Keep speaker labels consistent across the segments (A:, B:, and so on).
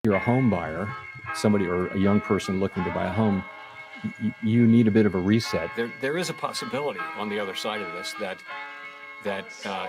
A: you're a home buyer, somebody or a young person looking to buy a home, you need a bit of a reset.
B: There is a possibility on the other side of this that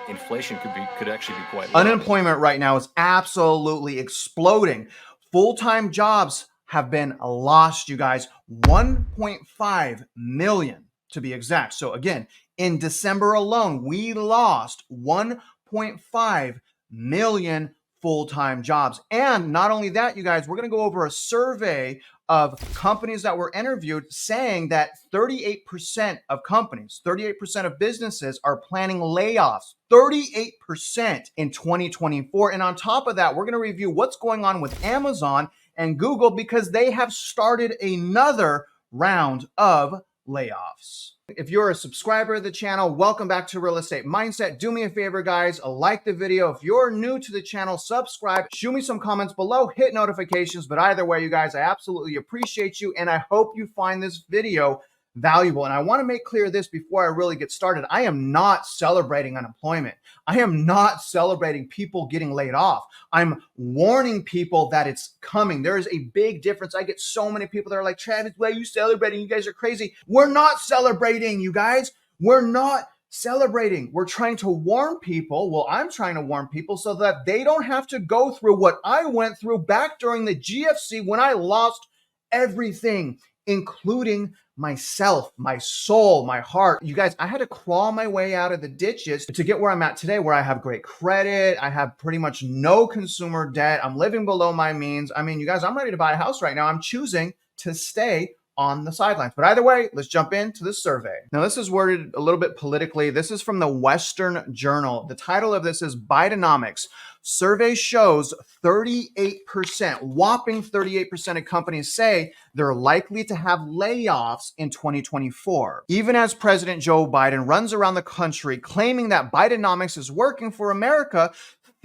B: inflation could actually be quite low.
C: Unemployment right now is absolutely exploding. Full-time jobs have been lost, you guys. 1.5 million to be exact. So again, in December alone, we lost 1.5 million full-time jobs. And not only that, you guys, we're going to go over a survey of companies that were interviewed saying that 38% of companies, 38% of businesses are planning layoffs. 38% in 2024. And on top of that, we're going to review what's going on with Amazon and Google because they have started another round of layoffs. If you're a subscriber of the channel, welcome back to Real Estate Mindset. Do me a favor, guys, like the video. If you're new to the channel, subscribe, shoot me some comments below, hit notifications. But either way, you guys, I absolutely appreciate you, and I hope you find this video valuable. And I want to make clear this before I really get started. I am not celebrating unemployment. I am not celebrating people getting laid off. I'm warning people that it's coming. There is a big difference. I get so many people that are like, Travis, why are you celebrating? You guys are crazy. We're not celebrating, you guys. We're not celebrating. We're trying to warn people. Well, I'm trying to warn people so that they don't have to go through what I went through back during the GFC when I lost everything, including myself, my soul, my heart. You guys, I had to crawl my way out of the ditches to get where I'm at today, where I have great credit. I have pretty much no consumer debt. I'm living below my means. I mean, you guys, I'm ready to buy a house right now. I'm choosing to stay on the sidelines. But either way, let's jump into this survey. Now, this is worded a little bit politically. This is from the Western Journal. The title of this is Bidenomics. Survey shows 38%, whopping 38% of companies say they're likely to have layoffs in 2024. Even as President Joe Biden runs around the country claiming that Bidenomics is working for America,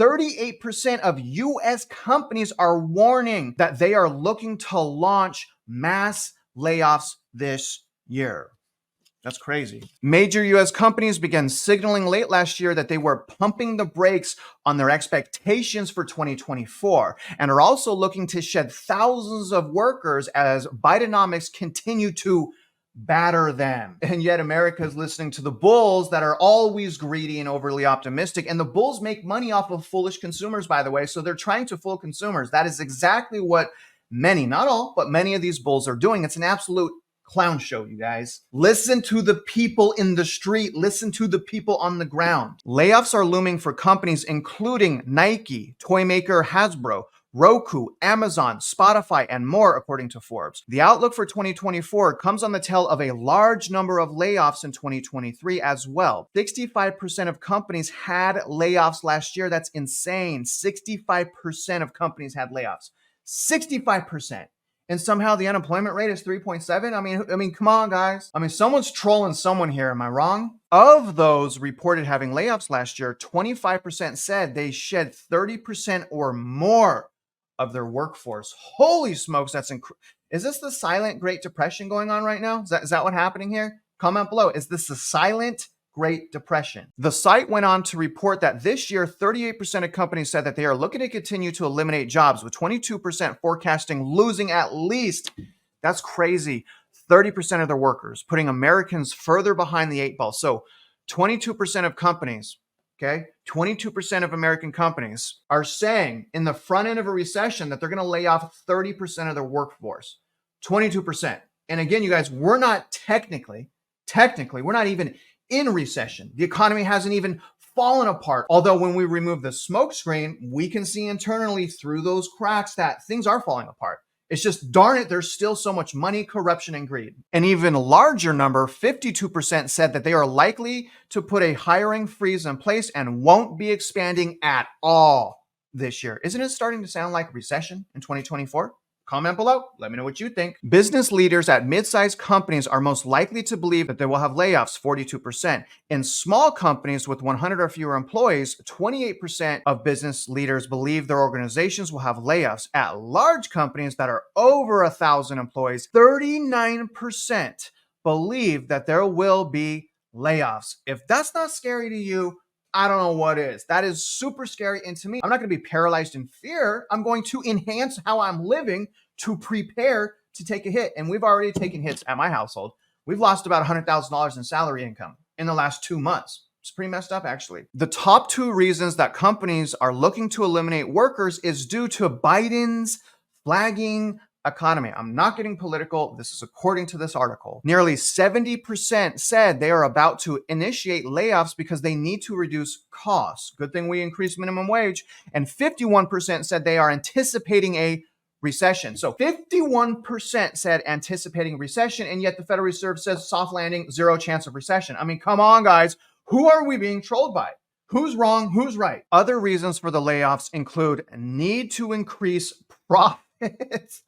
C: 38% of U.S. companies are warning that they are looking to launch mass layoffs this year. That's crazy. Major U.S. companies began signaling late last year that they were pumping the brakes on their expectations for 2024 and are also looking to shed thousands of workers as Bidenomics continue to batter them. And yet America is listening to the bulls that are always greedy and overly optimistic. And the bulls make money off of foolish consumers, by the way. So they're trying to fool consumers. That is exactly what many, not all, but many of these bulls are doing. It's an absolute clown show, you guys. Listen to the people in the street. Listen to the people on the ground. Layoffs are looming for companies including Nike, toy maker Hasbro, Roku, Amazon, Spotify, and more, according to Forbes. The outlook for 2024 comes on the tail of a large number of layoffs in 2023 as well. 65% of companies had layoffs last year. That's insane. 65% of companies had layoffs. 65%. And somehow the unemployment rate is 3.7. I mean, come on, guys. I mean, someone's trolling someone here. Am I wrong? Of those reported having layoffs last year, 25% said they shed 30% or more of their workforce. Holy smokes, that's incredible. Is this the silent Great Depression going on right now? Is that what's happening here? Comment below. Is this the silent Great Depression? The site went on to report that this year, 38% of companies said that they are looking to continue to eliminate jobs, with 22% forecasting losing at least, that's crazy, 30% of their workers, putting Americans further behind the eight ball. So 22% of companies, okay, 22% of American companies are saying in the front end of a recession that they're going to lay off 30% of their workforce. 22%. And again, you guys, we're not technically, we're not even in recession. The economy hasn't even fallen apart. Although when we remove the smoke screen, we can see internally through those cracks that things are falling apart. It's just, darn it, there's still so much money, corruption, and greed. An even larger number, 52%, said that they are likely to put a hiring freeze in place and won't be expanding at all this year. Isn't it starting to sound like recession in 2024? Comment below. Let me know what you think. Business leaders at mid-sized companies are most likely to believe that they will have layoffs, 42%. In small companies with 100 or fewer employees, 28% of business leaders believe their organizations will have layoffs. At large companies that are over 1,000 employees, 39% believe that there will be layoffs. If that's not scary to you, I don't know what is. That is super scary. And to me, I'm not going to be paralyzed in fear. I'm going to enhance how I'm living to prepare to take a hit. And we've already taken hits at my household. We've lost about $100,000 in salary income in the last 2 months. It's pretty messed up, actually. The top 2 reasons that companies are looking to eliminate workers is due to Biden's flagging economy. I'm not getting political. This is according to this article. Nearly 70% said they are about to initiate layoffs because they need to reduce costs. Good thing we increased minimum wage. And 51% said they are anticipating a recession. So 51% said anticipating recession, and yet the Federal Reserve says soft landing, 0 chance of recession. I mean, come on, guys. Who are we being trolled by? Who's wrong? Who's right? Other reasons for the layoffs include need to increase profits.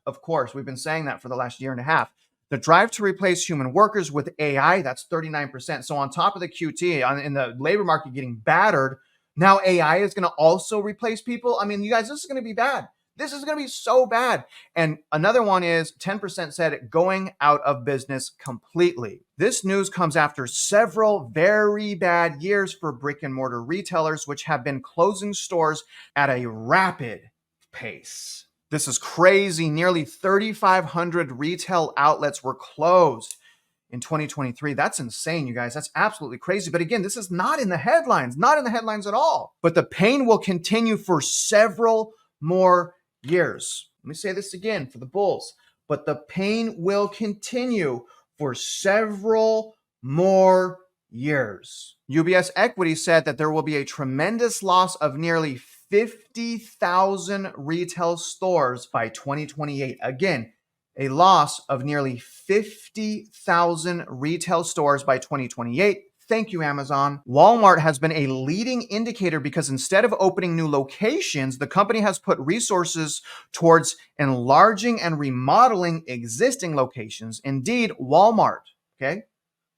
C: Of course, we've been saying that for the last year and a half. The drive to replace human workers with AI, that's 39%. So on top of the QT, in the labor market getting battered, now AI is going to also replace people. I mean, you guys, this is going to be bad. This is going to be so bad. And another one is 10% said going out of business completely. This news comes after several very bad years for brick and mortar retailers, which have been closing stores at a rapid pace. This is crazy. Nearly 3,500 retail outlets were closed in 2023. That's insane, you guys. That's absolutely crazy. But again, this is not in the headlines, not in the headlines at all. But the pain will continue for several more years. Let me say this again for the bulls. But the pain will continue for several more years. UBS Equity said that there will be a tremendous loss of nearly 50,000 retail stores by 2028. Again, a loss of nearly 50,000 retail stores by 2028. Thank you, Amazon. Walmart has been a leading indicator because instead of opening new locations, the company has put resources towards enlarging and remodeling existing locations. Indeed, Walmart, okay,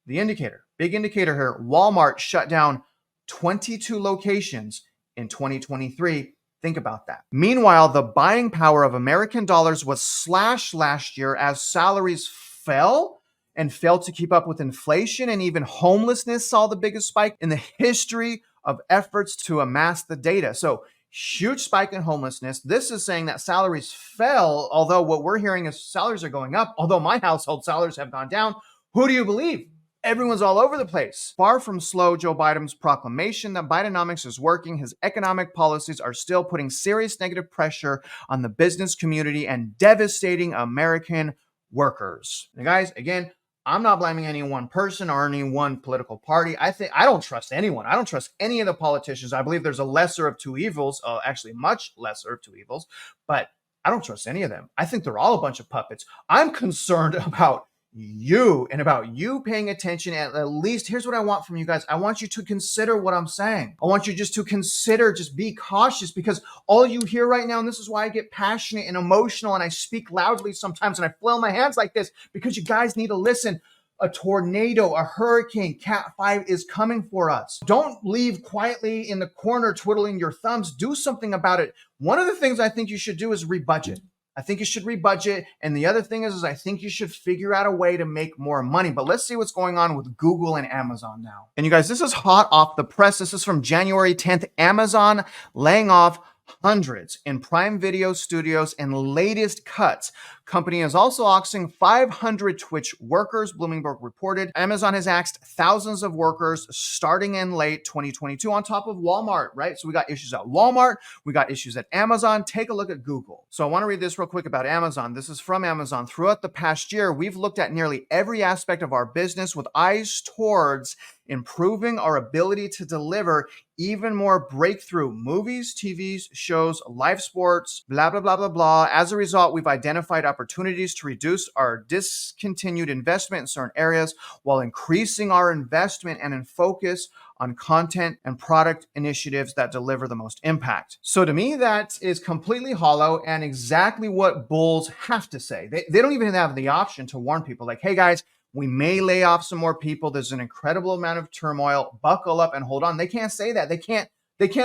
C: the indicator, big indicator here, Walmart shut down 22 locations in 2023. Think about that. Meanwhile, the buying power of American dollars was slashed last year as salaries fell and failed to keep up with inflation, and even homelessness saw the biggest spike in the history of efforts to amass the data. So huge spike in homelessness. This is saying that salaries fell, although what we're hearing is salaries are going up. Although my household salaries have gone down. Who do you believe? Everyone's all over the place. Far from slow, Joe Biden's proclamation that Bidenomics is working, his economic policies are still putting serious negative pressure on the business community and devastating American workers. And guys, again, I'm not blaming any one person or any one political party. I don't trust anyone. I don't trust any of the politicians. I believe there's a lesser of two evils, actually much lesser of two evils, but I don't trust any of them. I think they're all a bunch of puppets. I'm concerned about you and about you paying attention. At least here's what I want from you guys. I want you to consider what I'm saying. I want you just to consider, just be cautious, because all you hear right now, and this is why I get passionate and emotional and I speak loudly sometimes and I flail my hands like this, because you guys need to listen. A tornado, a hurricane, Cat 5 is coming for us. Don't leave quietly in the corner twiddling your thumbs. Do something about it. One of the things I think you should do is rebudget. I think you should rebudget. And the other thing is I think you should figure out a way to make more money. But let's see what's going on with Google and Amazon now. And you guys, this is hot off the press. This is from January 10th. Amazon laying off hundreds in Prime Video studios and latest cuts. Company is also auctioning 500 Twitch workers, Bloomberg reported. Amazon has axed thousands of workers starting in late 2022 on top of Walmart, right? So we got issues at Walmart, we got issues at Amazon. Take a look at Google. So I want to read this real quick about Amazon. This is from Amazon. Throughout the past year, we've looked at nearly every aspect of our business with eyes towards improving our ability to deliver even more breakthrough movies, TVs, shows, live sports, blah, blah, blah, blah, blah. As a result, we've identified opportunities to reduce our discontinued investment in certain areas while increasing our investment and in focus on content and product initiatives that deliver the most impact. So to me, that is completely hollow and exactly what bulls have to say. They don't even have the option to warn people like, hey guys, we may lay off some more people. There's an incredible amount of turmoil. Buckle up and hold on. They can't say that. They can't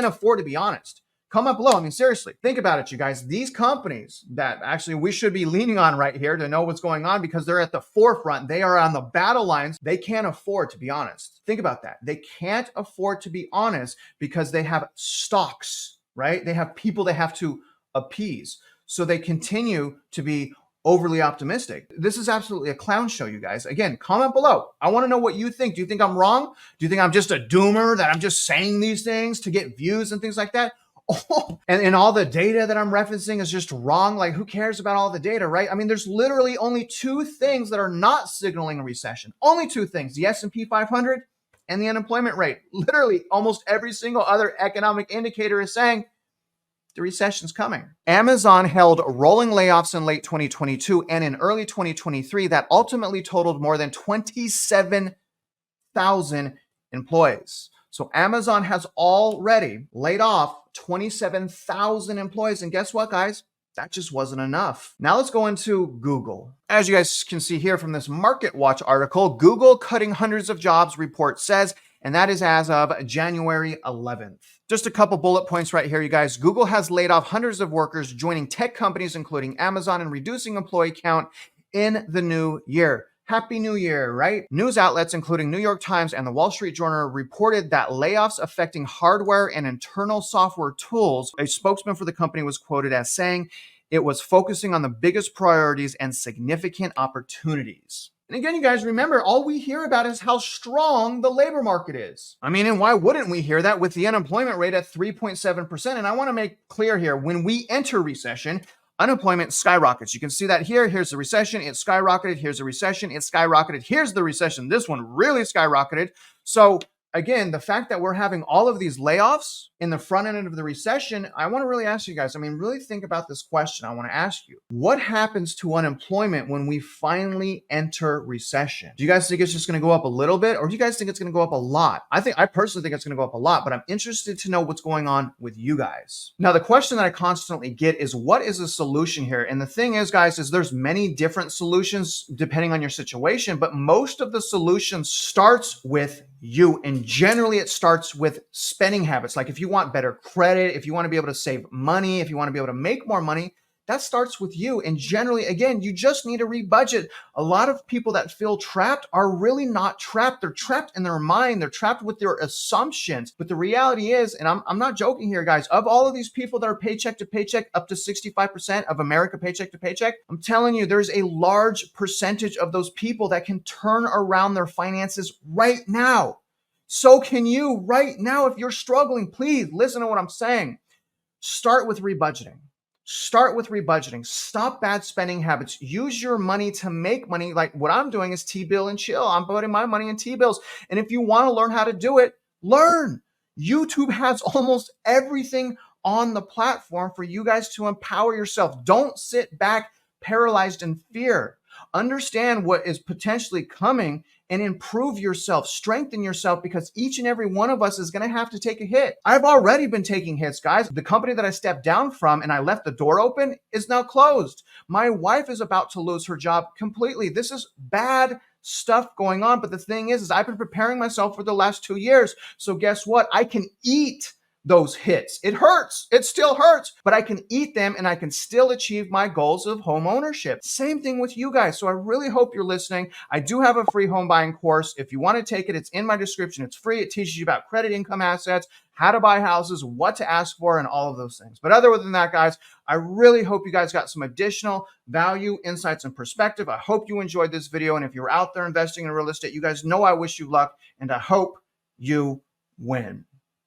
C: afford to be honest. Comment below. I mean, seriously, think about it, you guys. These companies that actually we should be leaning on right here to know what's going on because they're at the forefront. They are on the battle lines. They can't afford to be honest. Think about that. They can't afford to be honest because they have stocks, right? They have people they have to appease. So they continue to be overly optimistic. This is absolutely a clown show, you guys. Again, comment below. I want to know what you think. Do you think I'm wrong? Do you think I'm just a doomer, that I'm just saying these things to get views and things like that? Oh, and all the data that I'm referencing is just wrong. Like, who cares about all the data, right? I mean, there's literally only two things that are not signaling a recession. Only two things: the S&P 500 and the unemployment rate. Literally, almost every single other economic indicator is saying the recession's coming. Amazon held rolling layoffs in late 2022 and in early 2023 that ultimately totaled more than 27,000 employees. So Amazon has already laid off 27,000 employees. And guess what, guys? That just wasn't enough. Now let's go into Google. As you guys can see here from this Market Watch article, Google cutting hundreds of jobs, report says, and that is as of January 11th. Just a couple bullet points right here, you guys. Google has laid off hundreds of workers, joining tech companies, including Amazon, and reducing employee count in the new year. Happy New Year, right? News outlets, including New York Times and the Wall Street Journal, reported that layoffs affecting hardware and internal software tools. A spokesman for the company was quoted as saying it was focusing on the biggest priorities and significant opportunities. And again, you guys remember, all we hear about is how strong the labor market is. I mean, and why wouldn't we hear that with the unemployment rate at 3.7%? And I want to make clear here, when we enter recession, unemployment skyrockets. You can see that here. Here's the recession. It skyrocketed. Here's the recession. It skyrocketed. Here's the recession. This one really skyrocketed. So again, the fact that we're having all of these layoffs in the front end of the recession, I want to really ask you guys, I mean, really think about this question. I want to ask you, what happens to unemployment when we finally enter recession? Do you guys think it's just going to go up a little bit, or do you guys think it's going to go up a lot? I personally think it's going to go up a lot, but I'm interested to know what's going on with you guys. Now, the question that I constantly get is, what is the solution here? And the thing is, guys, is there's many different solutions depending on your situation, but most of the solution starts with you. And generally it starts with spending habits. Like if you want better credit, if you want to be able to save money, if you want to be able to make more money, that starts with you. And generally, again, you just need to rebudget. A lot of people that feel trapped are really not trapped. They're trapped in their mind. They're trapped with their assumptions. But the reality is, and I'm not joking here, guys, of all of these people that are paycheck to paycheck, up to 65% of America paycheck to paycheck, I'm telling you, there's a large percentage of those people that can turn around their finances right now. So can you right now. If you're struggling, please listen to what I'm saying. Start with rebudgeting. Start with rebudgeting. Stop bad spending habits. Use your money to make money. Like what I'm doing is T-bill and chill. I'm putting my money in T-bills. And if you want to learn how to do it, learn. YouTube has almost everything on the platform for you guys to empower yourself. Don't sit back paralyzed in fear. Understand what is potentially coming and improve yourself, strengthen yourself, because each and every one of us is going to have to take a hit. I've already been taking hits, guys. The company that I stepped down from and I left the door open is now closed. My wife is about to lose her job completely. This is bad stuff going on. But the thing is I've been preparing myself for the last 2 years. So guess what? I can eat those hits. It hurts. It still hurts, but I can eat them and I can still achieve my goals of home ownership. Same thing with you guys. So I really hope you're listening. I do have a free home buying course. If you want to take it, it's in my description. It's free. It teaches you about credit, income, assets, how to buy houses, what to ask for, and all of those things. But other than that, guys, I really hope you guys got some additional value, insights, and perspective. I hope you enjoyed this video. And if you're out there investing in real estate, you guys know I wish you luck and I hope you win.